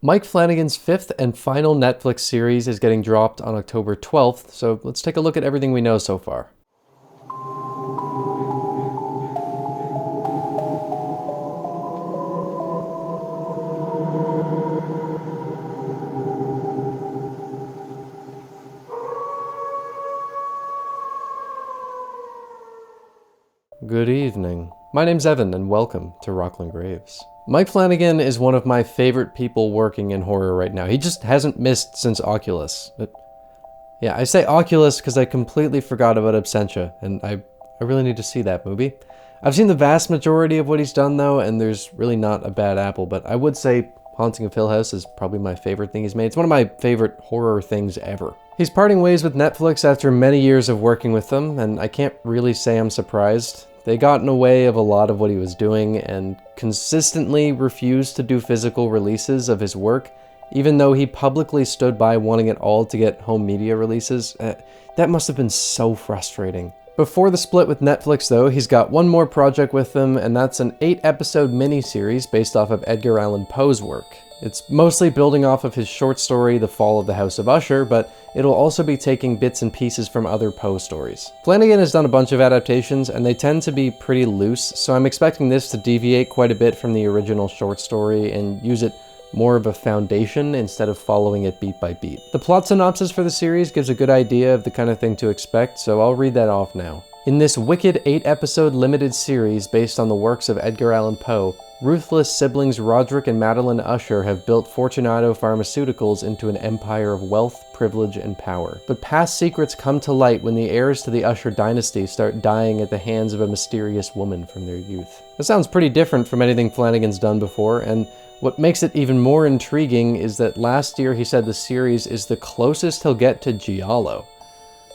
Mike Flanagan's fifth and final Netflix series is getting dropped on October 12th, so let's take a look at everything we know so far. Good evening. My name's Evan, and welcome to Rocklin Graves. Mike Flanagan is one of my favorite people working in horror right now. He just hasn't missed since Oculus. But yeah, I say Oculus because I completely forgot about Absentia, and I really need to see that movie. I've seen the vast majority of what he's done though, and there's really not a bad apple, but I would say Haunting of Hill House is probably my favorite thing he's made. It's one of my favorite horror things ever. He's parting ways with Netflix after many years of working with them, and I can't really say I'm surprised. They got in the way of a lot of what he was doing and consistently refused to do physical releases of his work, even though he publicly stood by wanting it all to get home media releases. That must have been so frustrating. Before the split with Netflix though, he's got one more project with them, and that's an 8-episode miniseries based off of Edgar Allan Poe's work. It's mostly building off of his short story, The Fall of the House of Usher, but it'll also be taking bits and pieces from other Poe stories. Flanagan has done a bunch of adaptations, and they tend to be pretty loose, so I'm expecting this to deviate quite a bit from the original short story and use it more of a foundation instead of following it beat by beat. The plot synopsis for the series gives a good idea of the kind of thing to expect, so I'll read that off now. In this wicked 8-episode limited series based on the works of Edgar Allan Poe, ruthless siblings Roderick and Madeline Usher have built Fortunato Pharmaceuticals into an empire of wealth, privilege, and power. But past secrets come to light when the heirs to the Usher dynasty start dying at the hands of a mysterious woman from their youth. That sounds pretty different from anything Flanagan's done before, and what makes it even more intriguing is that last year he said the series is the closest he'll get to Giallo.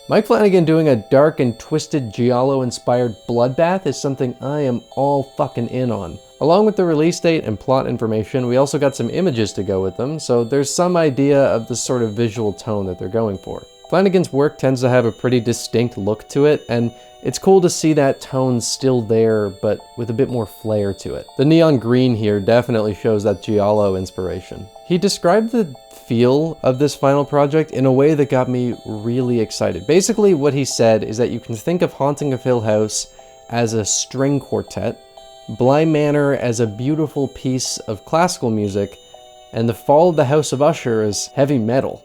Mike Flanagan doing a dark and twisted Giallo-inspired bloodbath is something I am all fucking in on. Along with the release date and plot information, we also got some images to go with them, so there's some idea of the sort of visual tone that they're going for. Flanagan's work tends to have a pretty distinct look to it, and it's cool to see that tone still there, but with a bit more flair to it. The neon green here definitely shows that Giallo inspiration. He described the feel of this final project in a way that got me really excited. Basically, what he said is that you can think of Haunting of Hill House as a string quartet, Bly Manor as a beautiful piece of classical music, and The Fall of the House of Usher as heavy metal.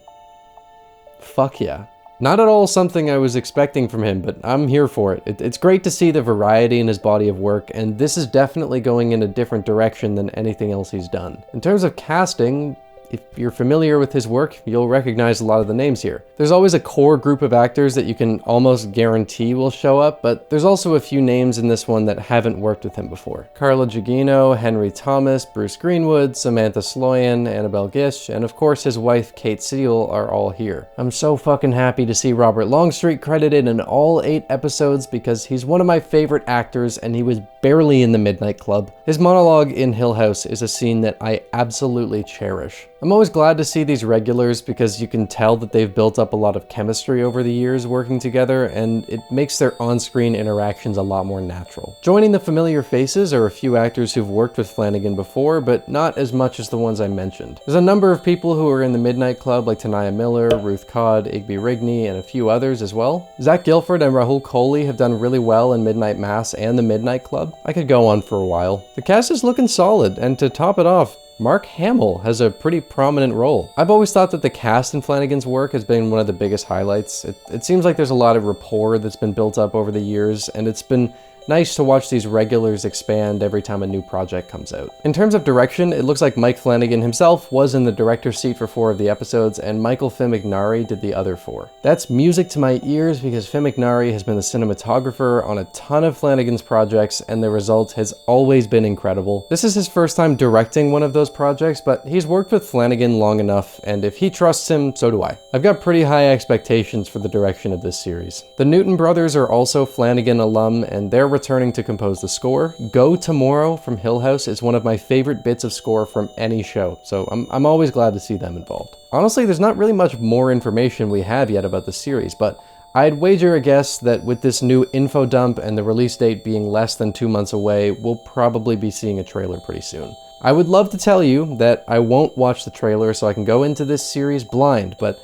Fuck yeah. Not at all something I was expecting from him, but I'm here for it. It's great to see the variety in his body of work, and this is definitely going in a different direction than anything else he's done. In terms of casting, if you're familiar with his work, you'll recognize a lot of the names here. There's always a core group of actors that you can almost guarantee will show up, but there's also a few names in this one that haven't worked with him before. Carla Gugino, Henry Thomas, Bruce Greenwood, Samantha Sloyan, Annabelle Gish, and of course his wife Kate Seal are all here. I'm so fucking happy to see Robert Longstreet credited in all 8 episodes because he's one of my favorite actors and he was barely in the Midnight Club. His monologue in Hill House is a scene that I absolutely cherish. I'm always glad to see these regulars because you can tell that they've built up a lot of chemistry over the years working together, and it makes their on-screen interactions a lot more natural. Joining the familiar faces are a few actors who've worked with Flanagan before, but not as much as the ones I mentioned. There's a number of people who are in the Midnight Club like Tanaya Miller, Ruth Codd, Igby Rigney, and a few others as well. Zach Gilford and Rahul Kohli have done really well in Midnight Mass and the Midnight Club. I could go on for a while. The cast is looking solid, and to top it off, Mark Hamill has a pretty prominent role. I've always thought that the cast in Flanagan's work has been one of the biggest highlights. It seems like there's a lot of rapport that's been built up over the years, and it's been nice to watch these regulars expand every time a new project comes out. In terms of direction, it looks like Mike Flanagan himself was in the director's seat for 4 of the episodes, and Michael Fimignari did the other 4. That's music to my ears because Fimignari has been the cinematographer on a ton of Flanagan's projects, and the result has always been incredible. This is his first time directing one of those projects, but he's worked with Flanagan long enough, and if he trusts him, so do I. I've got pretty high expectations for the direction of this series. The Newton brothers are also Flanagan alum, and they're returning to compose the score. Go Tomorrow from Hill House is one of my favorite bits of score from any show, so I'm always glad to see them involved. Honestly, there's not really much more information we have yet about the series, but I'd wager a guess that with this new info dump and the release date being less than 2 months away, we'll probably be seeing a trailer pretty soon. I would love to tell you that I won't watch the trailer so I can go into this series blind, but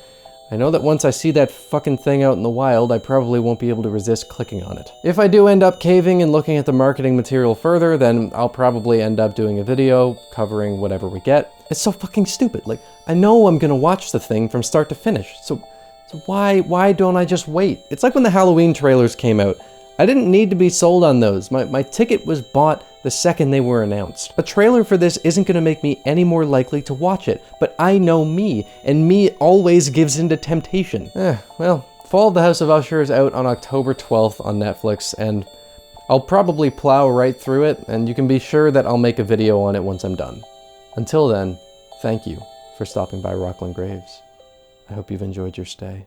I know that once I see that fucking thing out in the wild, I probably won't be able to resist clicking on it. If I do end up caving and looking at the marketing material further, then I'll probably end up doing a video covering whatever we get. It's so fucking stupid. Like, I know I'm gonna watch the thing from start to finish, so why don't I just wait? It's like when the Halloween trailers came out. I didn't need to be sold on those. My ticket was bought the second they were announced. A trailer for this isn't gonna make me any more likely to watch it, but I know me, and me always gives into temptation. Well, Fall of the House of Usher is out on October 12th on Netflix, and I'll probably plow right through it, and you can be sure that I'll make a video on it once I'm done. Until then, thank you for stopping by Rocklin Graves. I hope you've enjoyed your stay.